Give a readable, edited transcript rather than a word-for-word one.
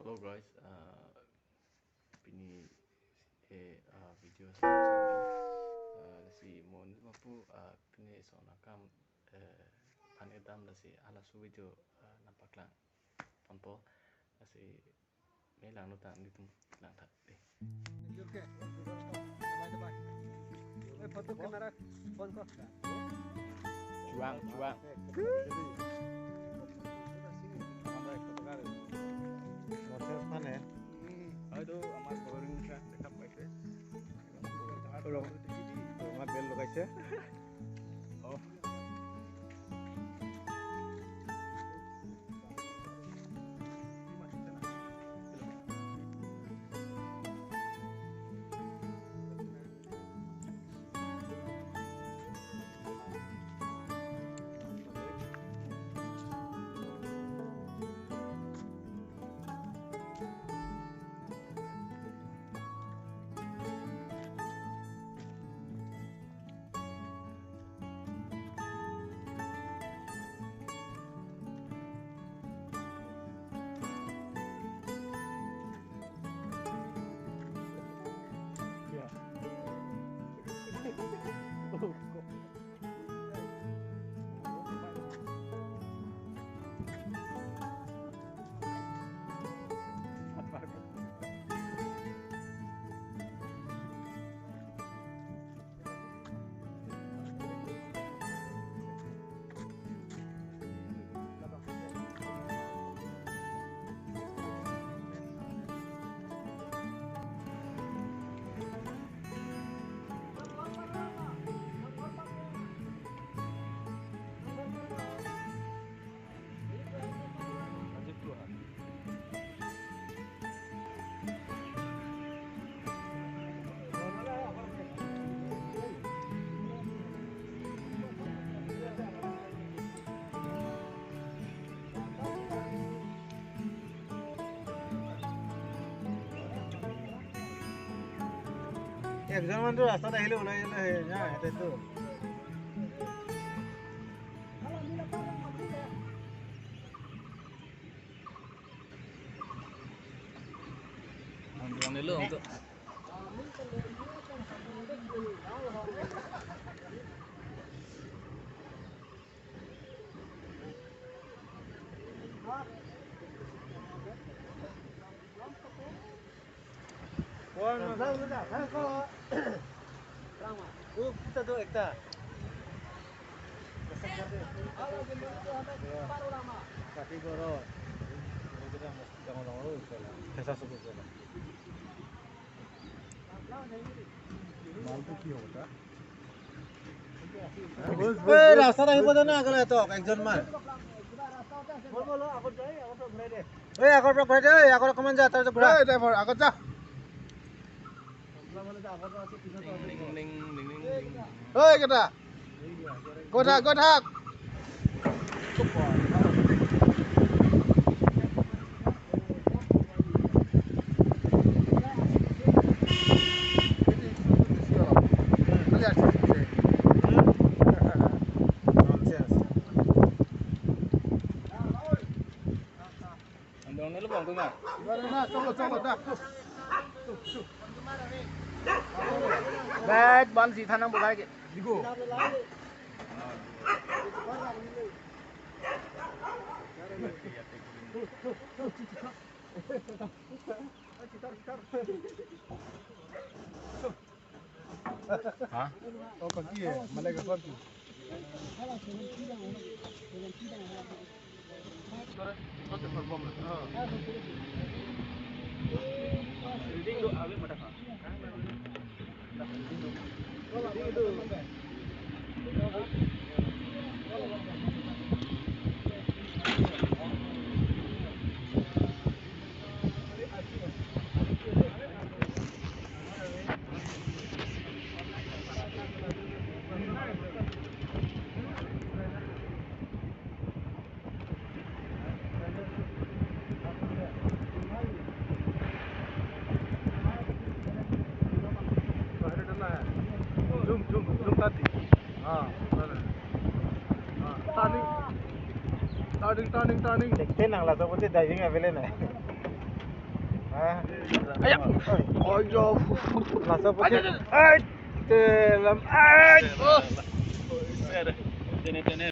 Hello guys, ini video saya si mon mapu ini soalnya kam pan edam si ala su video nampak lang tonto si melang nota itu lang tak deh. Oke, coba. Foto kamera, phone ko. Juang. Mana ya? Aduh, amat boring kan dekat pakai. Kalau ngambil lo guys ya. Oh. একজন মানুহ ৰাস্তাত আহিলে ওলাই গ'লে না এটাইতো Dulu untuk kita tuh ekta kaki goro kita mesti jangan कैसा सब कुछ माल तो की होता ओए रास्ता আহিব জানা আগলে তো একজন মান বলো আগত যাই আগত ঘুরাই দে ওই আগত ঘুরাই দে আগত কমান যা তার ঘুরা এই ড্রাইভার আগত যা ওই কেটা গো থাক Andong lu bang tuh mah. Coba dah. Baik, ban si thanang bukai ke. Digo. Hah? Oh pergi ya, Malaikat pergi. Turning. Dekte nangla so bote diving available hai. Ayo. Ojo. Langsung pergi. Telam.